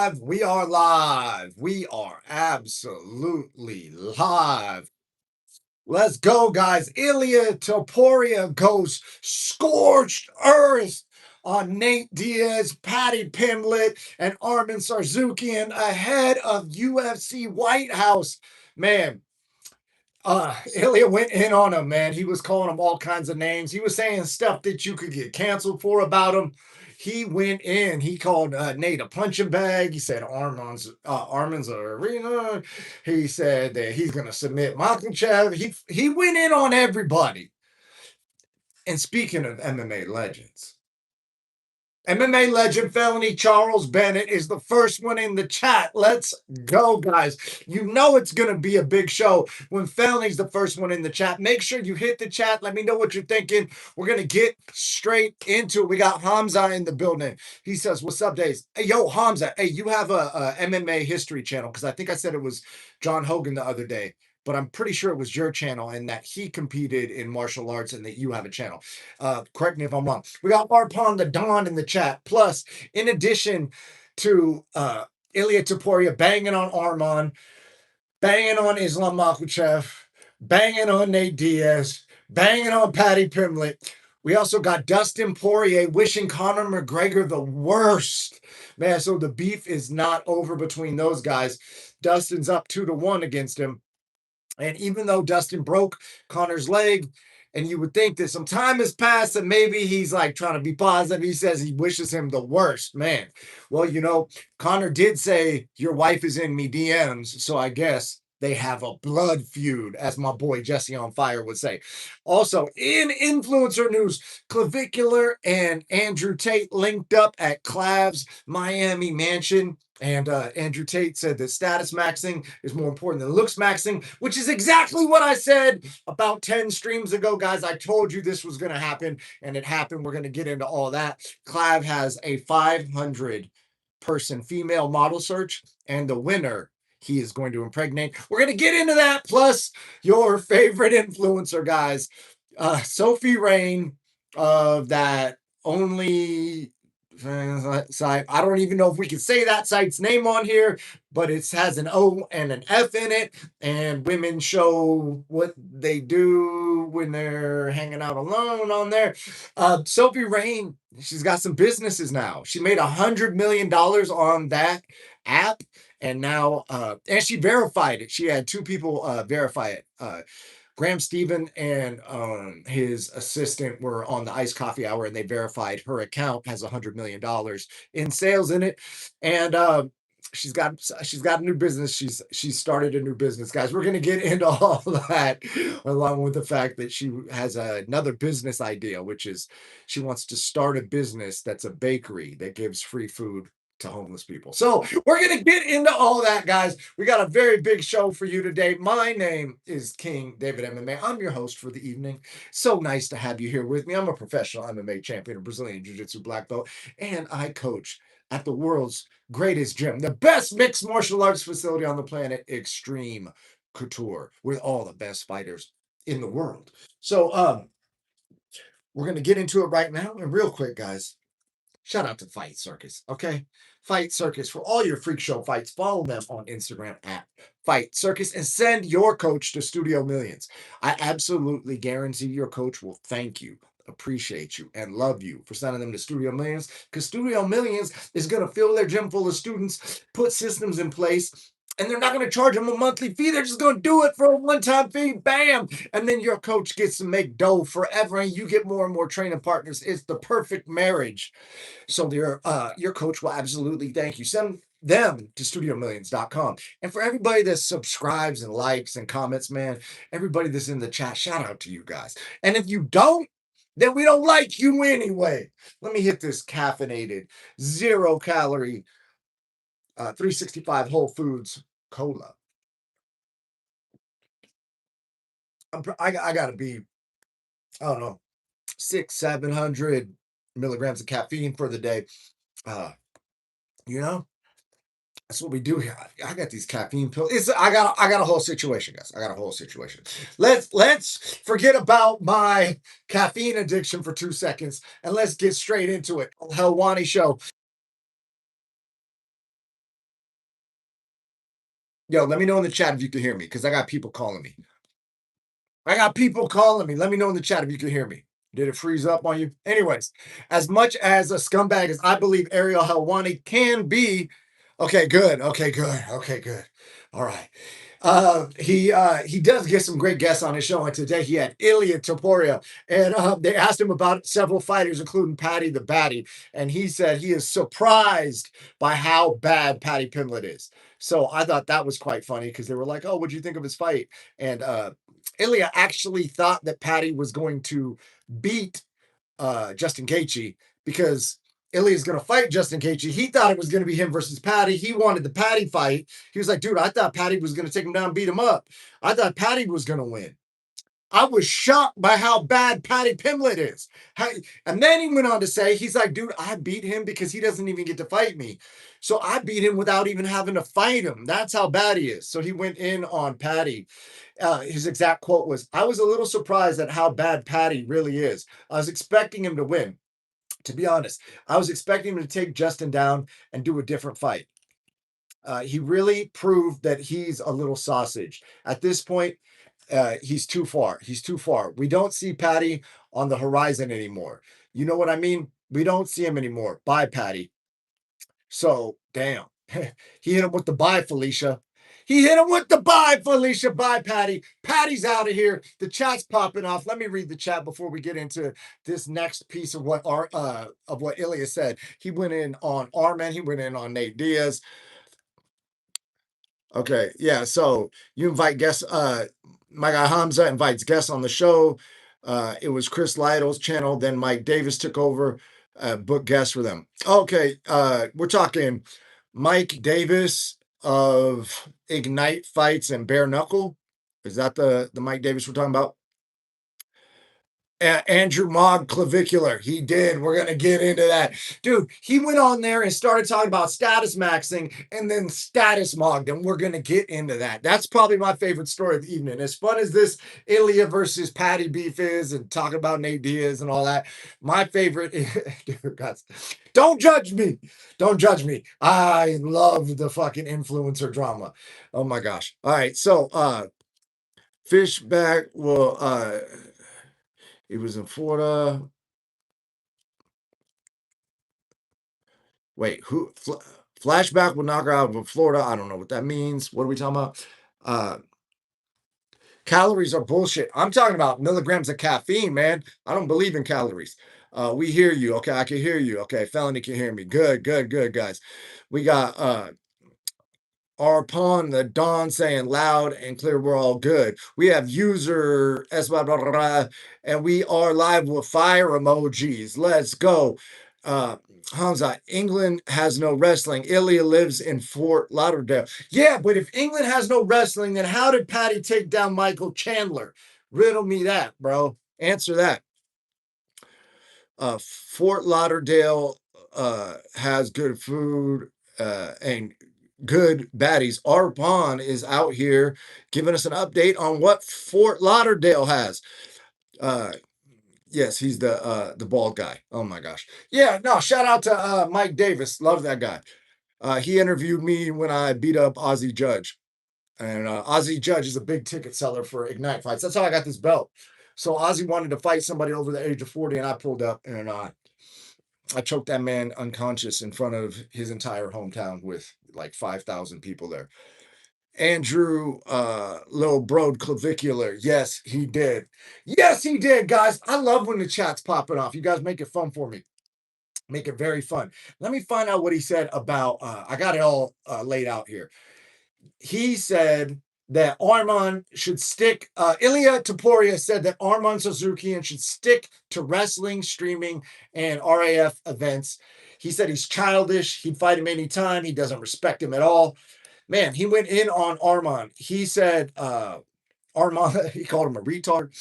live. We are live. We are absolutely live. Let's go, guys. Ilia Topuria goes scorched earth on Nate Diaz, Paddy Pimblett, and Arman Tsarukyan ahead of UFC White House. Man, Ilia went in on him, man. He was calling him all kinds of names. He was saying stuff that you could get canceled for about him. He went in. He called Nate a punching bag. He said Arman's arena. He said that he's gonna submit Makhachev. He went in on everybody. And speaking of MMA legends, MMA legend felony Charles Bennett is the first one in the chat. Let's go, guys. You know it's going to be a big show when felony's the first one in the chat. Make sure you hit the chat. Let me know what you're thinking. We're going to get straight into it. We got Hamza in the building. He says, what's up, Days? Hey, yo, Hamza. Hey, you have a MMA history channel because I think I said it was John Hogan the other day, but I'm pretty sure it was your channel and that he competed in martial arts and that you have a channel. Correct me if I'm wrong. We got Arpan the Don in the chat. Plus, in addition to Ilia Topuria banging on Arman, banging on Islam Makhachev, banging on Nate Diaz, banging on Paddy Pimblett. We also got Dustin Poirier wishing Conor McGregor the worst. Man, so the beef is not over between those guys. Dustin's up 2-1 against him. And even though Dustin broke Conor's leg, and you would think that some time has passed and maybe he's like trying to be positive. He says he wishes him the worst, man. Well, you know, Conor did say, your wife is in me DMs. So I guess they have a blood feud, as my boy Jesse on Fire would say. Also, in influencer news, Clavvicular and Andrew Tate linked up at Clav's Miami mansion. And Andrew Tate said that status maxing is more important than looks maxing, which is exactly what I said about 10 streams ago, guys. I told you this was going to happen, and it happened. We're going to get into all that. Clav has a 500-person female model search, and the winner he is going to impregnate. We're going to get into that, plus your favorite influencer, guys. Sophie Rain of that only site. I don't even know if we can say that site's name on here, but it has an O and an F in it, and women show what they do when they're hanging out alone on there. Sophie Rain, she's got some businesses now. She made $100 million on that app, and now and she verified it. She had 2 people verify it. Graham Stephen and his assistant were on the Iced Coffee Hour, and they verified her account has $100 million in sales in it. And she's got a new business. She's started a new business, guys. We're gonna get into all that, along with the fact that she has another business idea, which is she wants to start a business that's a bakery that gives free food to homeless people. So we're going to get into all that, guys. We got a very big show for you today. My name is King David MMA. I'm your host for the evening. So nice to have you here with me. I'm a professional MMA champion, a Brazilian Jiu-Jitsu black belt, and I coach at the world's greatest gym, the best mixed martial arts facility on the planet, Extreme Couture, with all the best fighters in the world. So we're going to get into it right now. And real quick, guys, shout out to Fight Circus, okay? Fight Circus for all your freak show fights. Follow them on Instagram at Fight Circus and send your coach to Studio Millions. I absolutely guarantee your coach will thank you, appreciate you, and love you for sending them to Studio Millions, because Studio Millions is going to fill their gym full of students, put systems in place, and they're not going to charge them a monthly fee. They're just going to do it for a one-time fee. Bam! And then your coach gets to make dough forever, and you get more and more training partners. It's the perfect marriage. So your coach will absolutely thank you. Send them to studiomillions.com. And for everybody that subscribes and likes and comments, man, everybody that's in the chat, shout out to you guys. And if you don't, then we don't like you anyway. Let me hit this caffeinated, 0-calorie, 365 Whole Foods cola. I got to be, I don't know, 600-700 milligrams of caffeine for the day. You know, that's what we do here. I got these caffeine pills. I got a whole situation, guys. I got a whole situation. Let's forget about my caffeine addiction for 2 seconds and let's get straight into it. Helwani Show. Yo, let me know in the chat if you can hear me because I got people calling me. I got people calling me. Let me know in the chat if you can hear me. Did it freeze up on you? Anyways, as much as a scumbag as I believe Ariel Helwani can be, okay, good. Okay, good. Okay, good. All right. He does get some great guests on his show, and today he had Ilia Topuria, and they asked him about several fighters, including Paddy the Batty, and he said he is surprised by how bad Paddy Pimblett is. So I thought that was quite funny because they were like, "Oh, what'd you think of his fight?" And Ilia actually thought that Paddy was going to beat Justin Gaethje because Ilia's going to fight Justin Gaethje. He thought it was going to be him versus Paddy. He wanted the Paddy fight. He was like, dude, I thought Paddy was going to take him down and beat him up. I thought Paddy was going to win. I was shocked by how bad Paddy Pimblett is. And then he went on to say, he's like, dude, I beat him because he doesn't even get to fight me. So I beat him without even having to fight him. That's how bad he is. So he went in on Paddy. His exact quote was, I was a little surprised at how bad Paddy really is. I was expecting him to win. To be honest, I was expecting him to take Justin down and do a different fight. He really proved that he's a little sausage. At this point, he's too far. He's too far. We don't see Paddy on the horizon anymore. You know what I mean? We don't see him anymore. Bye, Paddy. So, damn. He hit him with the bye, Felicia. He hit him with the bye, Felicia. Bye, Paddy. Paddy's out of here. The chat's popping off. Let me read the chat before we get into this next piece of what Ilia said. He went in on Arman. He went in on Nate Diaz. Okay, yeah. So you invite guests. My guy Hamza invites guests on the show. It was Chris Lytle's channel. Then Mike Davis took over, book guests for them. Okay, we're talking Mike Davis of Ignite Fights and Bare Knuckle. Is that the Mike Davis we're talking about? Andrew Mogg Clavvicular. He did. We're going to get into that. Dude, he went on there and started talking about status maxing and then status mogged, and we're going to get into that. That's probably my favorite story of the evening. As fun as this Ilia versus Paddy beef is and talking about Nate Diaz and all that, my favorite dude, guys, don't judge me. Don't judge me. I love the fucking influencer drama. Oh my gosh. All right. So, Fishback will, he was in Florida. Wait, who? Flashback will knock her out of Florida. I don't know what that means. What are we talking about? Calories are bullshit. I'm talking about milligrams of caffeine, man. I don't believe in calories. We hear you. Okay, I can hear you. Okay, Felony can hear me. Good, good, good, guys. We got Arpan, the Dawn saying loud and clear, we're all good. We have user and we are live with fire emojis. Let's go. Hamza, England has no wrestling. Ilia lives in Fort Lauderdale. Yeah, but if England has no wrestling, then how did Paddy take down Michael Chandler? Riddle me that, bro. Answer that. Fort Lauderdale has good food and good baddies. Arpan is out here giving us an update on what Fort Lauderdale has. Yes, he's the bald guy. Oh my gosh. Yeah, no, shout out to Mike Davis. Love that guy. He interviewed me when I beat up Ozzy Judge. And Ozzy Judge is a big ticket seller for Ignite fights. That's how I got this belt. So Ozzy wanted to fight somebody over the age of 40, and I pulled up and I choked that man unconscious in front of his entire hometown with like 5,000 people there. Andrew Little Broad Clavicular. Yes, he did. Yes, he did, guys. I love when the chat's popping off. You guys make it fun for me. Make it very fun. Let me find out what he said about I got it all laid out here. He said that Arman should stick. Ilia Topuria said that Arman Tsarukyan should stick to wrestling, streaming, and RAF events. He said he's childish. He'd fight him anytime. He doesn't respect him at all. Man, he went in on Arman. He said Arman, he called him a retard.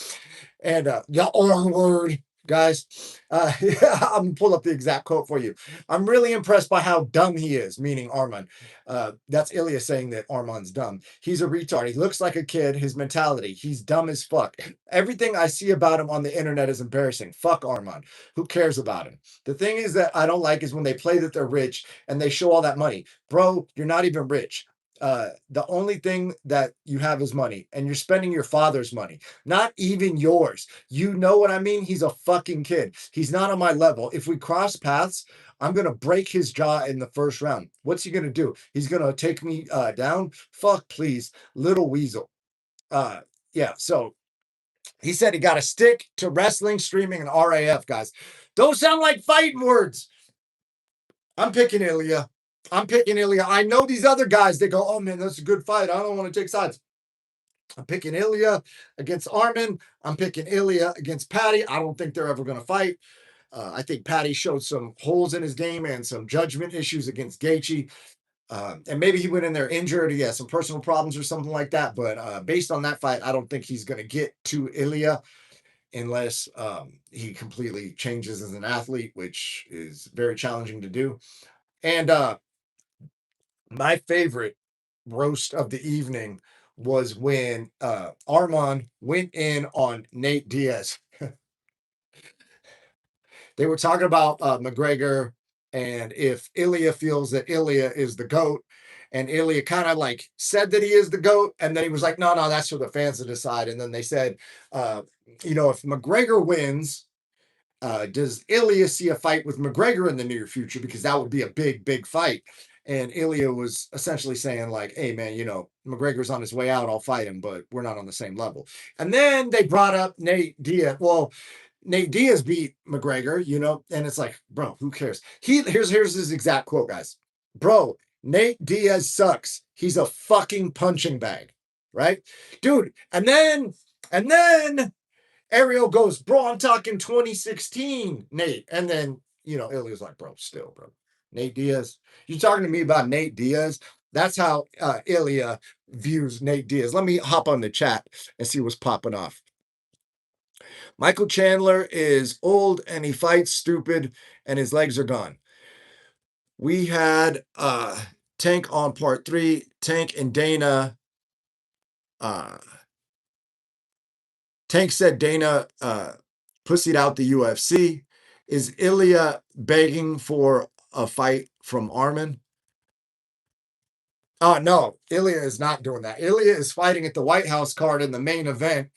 And the R word, guys. I'm gonna pull up the exact quote for you. I'm really impressed by how dumb he is, meaning Arman. That's Ilia saying that Arman's dumb. He's a retard. He looks like a kid. His mentality. He's dumb as fuck. Everything I see about him on the internet is embarrassing. Fuck Arman. Who cares about him? The thing is that I don't like is when they play that they're rich and they show all that money. Bro, you're not even rich. The only thing that you have is money, and you're spending your father's money, not even yours. You know what I mean? He's a fucking kid. He's not on my level. If we cross paths, I'm gonna break his jaw in the first round. What's he gonna do? He's gonna take me down? Fuck, please, little weasel. Uh, yeah. So he said he got to stick to wrestling, streaming, and RAF, guys. Those sound like fighting words. I'm picking Ilia. I'm picking Ilia. I know these other guys, they go, oh man, that's a good fight. I don't want to take sides. I'm picking Ilia against Arman. I'm picking Ilia against Paddy. I don't think they're ever going to fight. I think Paddy showed some holes in his game and some judgment issues against Gaethje. And maybe he went in there injured. He has some personal problems or something like that. But based on that fight, I don't think he's going to get to Ilia unless he completely changes as an athlete, which is very challenging to do. And my favorite roast of the evening was when Arman went in on Nate Diaz. They were talking about McGregor and if Ilia feels that Ilia is the GOAT. And Ilia kind of like said that he is the GOAT. And then he was like, no, no, that's for the fans to decide. And then they said, if McGregor wins, does Ilia see a fight with McGregor in the near future? Because that would be a big, big fight. And Ilia was essentially saying, like, hey, man, McGregor's on his way out. I'll fight him, but we're not on the same level. And then they brought up Nate Diaz. Well, Nate Diaz beat McGregor, and it's like, bro, who cares? Here's his exact quote, guys. Bro, Nate Diaz sucks. He's a fucking punching bag, right? Dude, and then Ariel goes, bro, I'm talking 2016, Nate. And then, Ilia's like, bro, still, bro. Nate Diaz. You talking to me about Nate Diaz? That's how Ilia views Nate Diaz. Let me hop on the chat and see what's popping off. Michael Chandler is old and he fights stupid and his legs are gone. We had Tank on part 3. Tank and Dana. Tank said Dana pussied out the UFC. Is Ilia begging for a fight from Arman? No, Ilia is not doing that. Ilia is fighting at the White House card in the main event,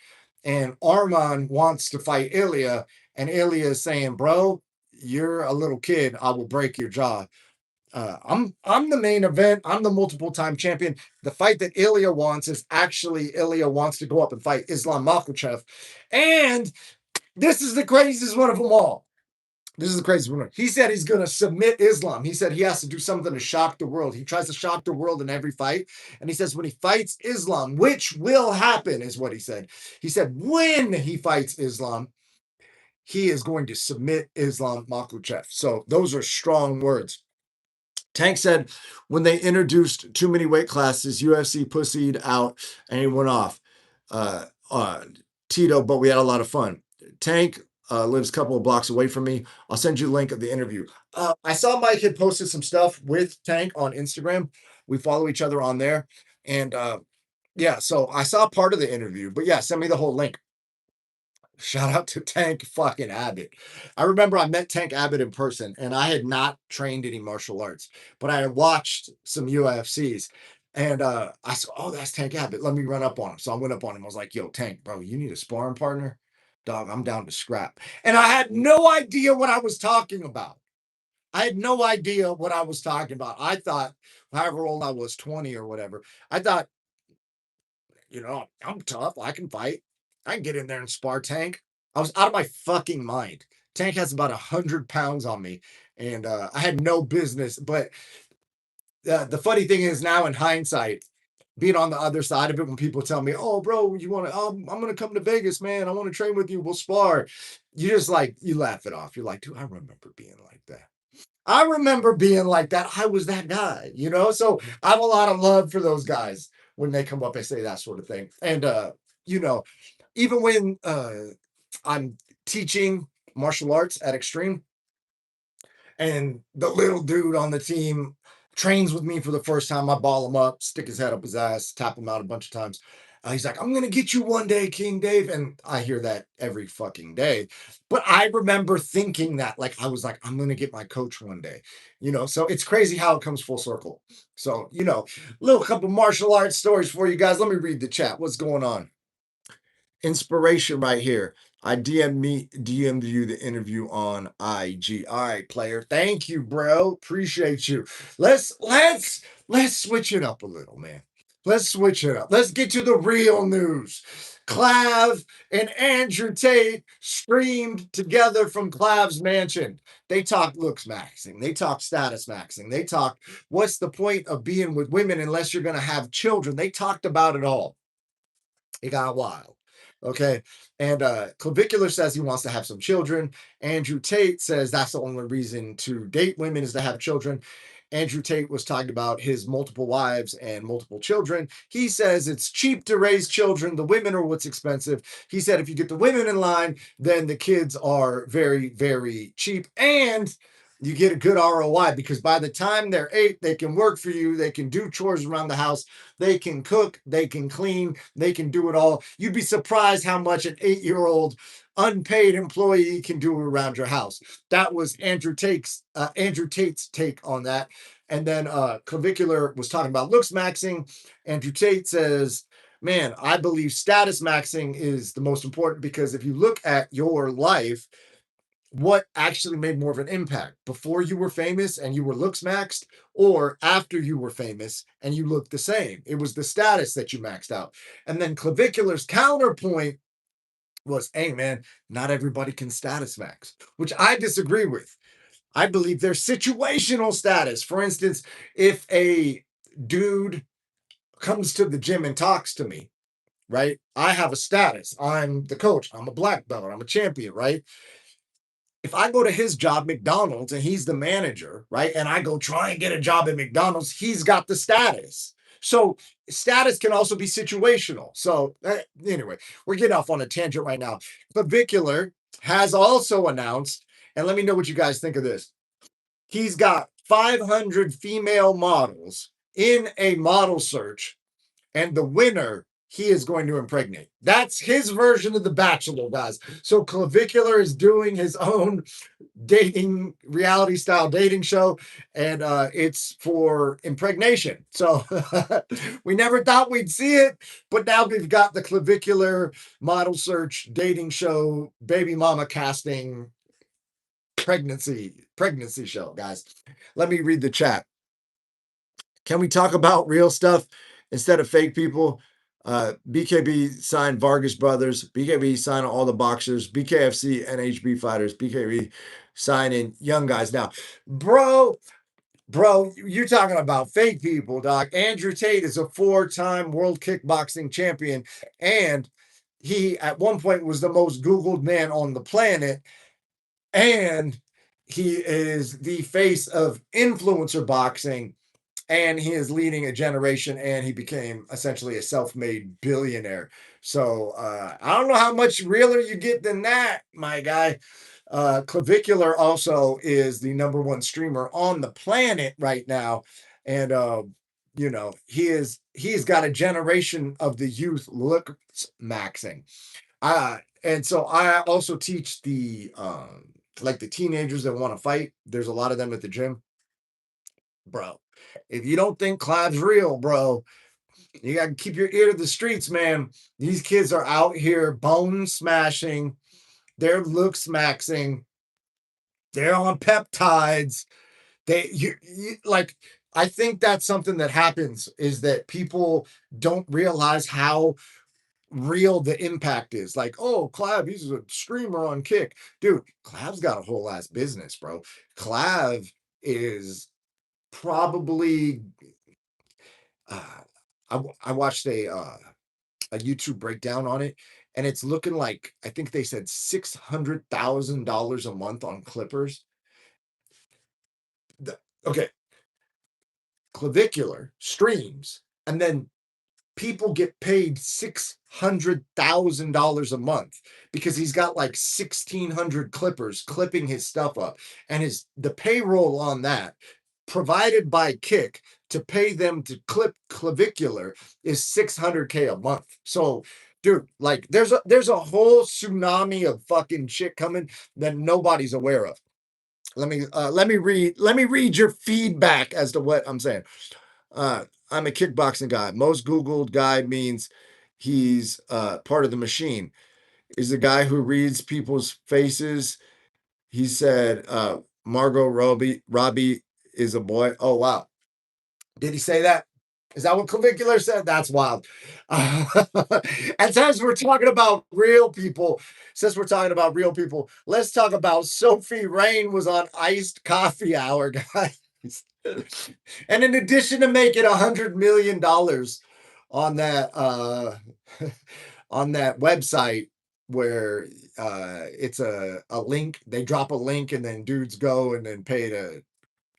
and Arman wants to fight Ilia, and Ilia is saying, bro, you're a little kid. I will break your jaw. I'm the main event. I'm the multiple time champion. The fight that Ilia wants is actually Ilia wants to go up and fight Islam Makhachev. And this is the craziest one of them all. This is the craziest one. He said he's going to submit Islam. He said he has to do something to shock the world. He tries to shock the world in every fight. And he says when he fights Islam, which will happen, is what he said. He said when he fights Islam, he is going to submit Islam Makhachev. So those are strong words. Tank said when they introduced too many weight classes, UFC pussied out and he went off. Tito, but we had a lot of fun. Tank lives a couple of blocks away from me. I'll send you a link of the interview. I saw Mike had posted some stuff with Tank on Instagram. We follow each other on there. And so I saw part of the interview, but yeah, send me the whole link. Shout out to Tank fucking Abbott. I remember I met Tank Abbott in person and I had not trained any martial arts, but I had watched some UFCs and I said, oh, that's Tank Abbott. Let me run up on him. So I went up on him. I was like, yo, Tank, bro, you need a sparring partner? Dog, I'm down to scrap. And I had no idea what I was talking about. I had no idea what I was talking about. I thought, however old I was, 20 or whatever, I thought, I'm tough. I can fight. I can get in there and spar Tank. I was out of my fucking mind. Tank has about 100 pounds on me, and I had no business. But the funny thing is now in hindsight, being on the other side of it, when people tell me, oh, bro, you want to, I'm going to come to Vegas, man. I want to train with you. We'll spar. You just you laugh it off. You're like, dude, I remember being like that. I remember being like that. I was that guy, So I have a lot of love for those guys when they come up and say that sort of thing. And, even when I'm teaching martial arts at Extreme and the little dude on the team trains with me for the first time, I ball him up, stick his head up his ass, tap him out a bunch of times. He's like, I'm gonna get you one day, King Dave. And I hear that every fucking day. But I remember thinking that, like, I was like, I'm gonna get my coach one day, So it's crazy how it comes full circle. So, little couple martial arts stories for you guys. Let me read the chat. What's going on? Inspiration right here. I DM'd you the interview on IG. All right, player. Thank you, bro. Appreciate you. Let's switch it up a little, man. Let's switch it up. Let's get to the real news. Clav and Andrew Tate streamed together from Clav's mansion. They talk looks maxing. They talk status maxing. They talk what's the point of being with women unless you're going to have children. They talked about it all. It got wild. Okay. And Clavvicular says he wants to have some children. Andrew Tate says that's the only reason to date women is to have children. Andrew Tate was talking about his multiple wives and multiple children. He says it's cheap to raise children. The women are what's expensive. He said if you get the women in line, then the kids are very, very cheap. And you get a good ROI because by the time they're 8, they can work for you. They can do chores around the house. They can cook. They can clean. They can do it all. You'd be surprised how much an 8-year-old unpaid employee can do around your house. That was Andrew Tate's take on that. And then Clavvicular was talking about looks maxing. Andrew Tate says, man, I believe status maxing is the most important because if you look at your life, what actually made more of an impact before you were famous and you were looks maxed or after you were famous and you looked the same. It was the status that you maxed out. And then Clavvicular's counterpoint was, hey man, not everybody can status max, which I disagree with. I believe there's situational status. For instance, if a dude comes to the gym and talks to me, right? I have a status. I'm the coach. I'm a black belt. I'm a champion, right? If I go to his job, McDonald's, and he's the manager, right? And I go try and get a job at McDonald's, he's got the status. So status can also be situational. So anyway, we're getting off on a tangent right now. Clavvicular has also announced, and let me know what you guys think of this. He's got 500 female models in a model search, and the winner he is going to impregnate. That's his version of The Bachelor, guys. So Clavvicular is doing his own dating reality style dating show, and it's for impregnation. So we never thought we'd see it, but now we've got the Clavvicular model search dating show, baby mama casting pregnancy show, guys. Let me read the chat. Can we talk about real stuff instead of fake people? BKB signed Vargas brothers. BKB signed all the boxers. BKFC NHB fighters. BKB signing young guys. Now, bro, you're talking about fake people, doc. Andrew Tate is a 4-time world kickboxing champion, and he at one point was the most Googled man on the planet, and he is the face of influencer boxing. And he is leading a generation, and he became essentially a self-made billionaire. So I don't know how much realer you get than that, my guy. Clavvicular also is the #1 streamer on the planet right now, and he's got a generation of the youth look maxing. And so I also teach the like the teenagers that want to fight. There's a lot of them at the gym, bro. If you don't think Clav's real, bro, you got to keep your ear to the streets, man. These kids are out here bone smashing. They're looks maxing. They're on peptides. You like, I think that's something that happens is that people don't realize how real the impact is. Like, oh, Clav, he's a streamer on Kick. Dude, Clav's got a whole ass business, bro. Clav is probably I watched a YouTube breakdown on it, and it's looking like I think they said $600,000 a month on Clippers. Okay, Clavvicular streams, and then people get paid $600,000 a month because he's got like 1,600 clippers clipping his stuff up, and the payroll on that provided by Kick to pay them to clip Clavvicular is $600K a month. So, dude, like there's a whole tsunami of fucking shit coming that nobody's aware of. Let me read your feedback as to what I'm saying. I'm a kickboxing guy. Most Googled guy means he's part of the machine. Is the guy who reads people's faces. He said Margot Robbie is a boy. Oh wow. Did he say that? Is that what Clavvicular said? That's wild. And since we're talking about real people, let's talk about Sophie Rain was on Iced Coffee Hour, guys. And in addition to making $100 million on that on that website where it's a link, they drop a link and then dudes go and then pay to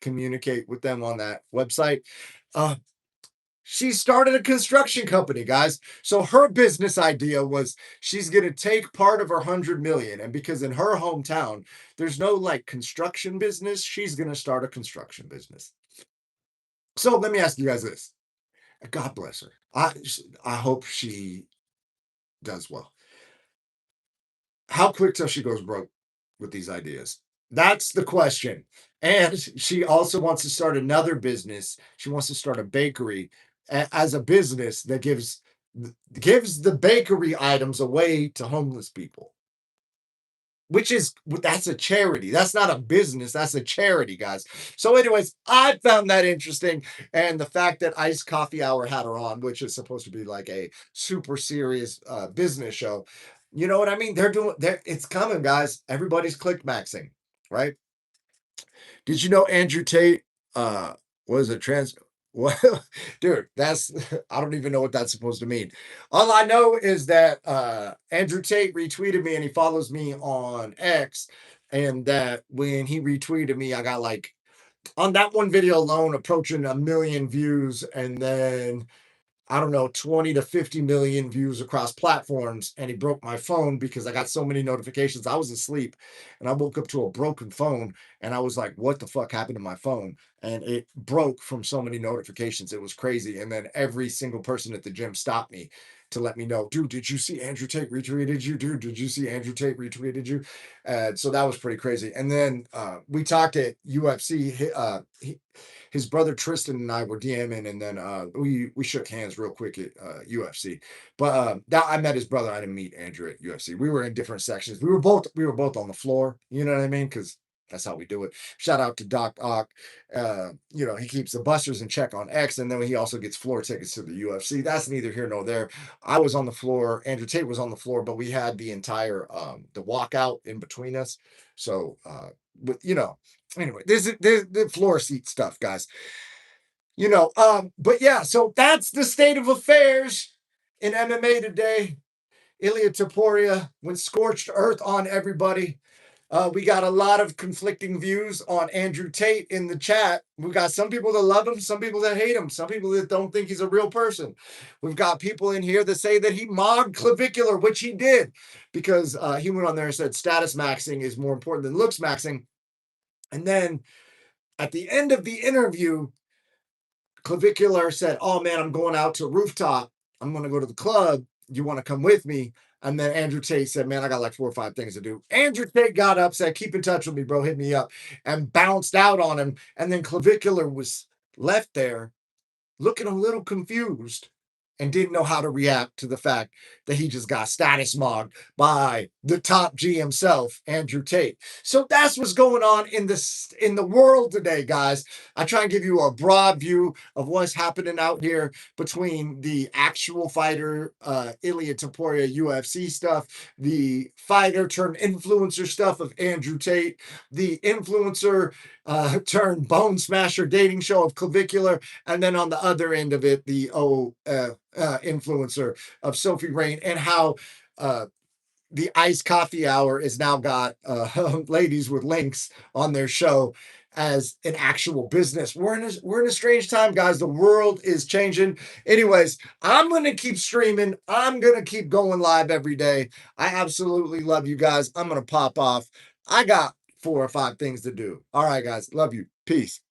communicate with them on that website. Uh, she started a construction company, guys. So her business idea was she's going to take part of her 100 million, and because in her hometown there's no like construction business, she's going to start a construction business. So let me ask you guys this. God bless her. I hope she does well. How quick till she goes broke with these ideas? That's the question. And she also wants to start another business. She wants to start a bakery as a business that gives the bakery items away to homeless people. That's a charity. That's not a business. That's a charity, guys. So, anyways, I found that interesting. And the fact that Iced Coffee Hour had her on, which is supposed to be like a super serious business show. You know what I mean? It's coming, guys. Everybody's click maxing, right? Did you know Andrew Tate was a trans? Well, dude, I don't even know what that's supposed to mean. All I know is that Andrew Tate retweeted me and he follows me on X. And that when he retweeted me, I got like on that one video alone approaching 1 million views. And then I don't know, 20 to 50 million views across platforms. And he broke my phone because I got so many notifications. I was asleep and I woke up to a broken phone and I was like, what the fuck happened to my phone? And it broke from so many notifications. It was crazy. And then every single person at the gym stopped me to let me know, dude, did you see Andrew Tate retweeted you? Dude, did you see Andrew Tate retweeted you? So that was pretty crazy. And then we talked at UFC. His brother Tristan and I were DMing, and then we shook hands real quick at UFC. But that I met his brother. I didn't meet Andrew at UFC. We were in different sections. We were both on the floor. You know what I mean? Because that's how we do it. Shout out to Doc Ock. He keeps the busters in check on X, and then he also gets floor tickets to the UFC. That's neither here nor there. I was on the floor. Andrew Tate was on the floor, but we had the entire the walkout in between us. So anyway, this is the floor seat stuff, guys. But yeah, so that's the state of affairs in MMA today. Ilia Topuria went scorched earth on everybody. We got a lot of conflicting views on Andrew Tate in the chat. We got some people that love him, some people that hate him, some people that don't think he's a real person. We've got people in here that say that he mobbed Clavvicular, which he did, because he went on there and said status maxing is more important than looks maxing. And then at the end of the interview, Clavvicular said, "Oh man, I'm going out to rooftop. I'm going to go to the club. You want to come with me?" And then Andrew Tate said, "Man, I got like 4 or 5 things to do." Andrew Tate got up, said, "Keep in touch with me, bro. Hit me up," and bounced out on him. And then Clavvicular was left there looking a little confused and didn't know how to react to the fact that he just got status mobbed by the top G himself, Andrew Tate. So that's what's going on in the world today, guys. I try and give you a broad view of what's happening out here between the actual fighter, Ilia Topuria UFC stuff, the fighter turned influencer stuff of Andrew Tate, the influencer turned bone smasher dating show of Clavvicular, and then on the other end of it, the influencer of Sophie Rain, and how the Iced Coffee Hour is now got ladies with links on their show as an actual business. We're in a strange time, guys. The world is changing. Anyways, I'm gonna keep streaming. I'm gonna keep going live every day. I absolutely love you guys. I'm gonna pop off. I got 4 or 5 things to do. All right, guys. Love you. Peace.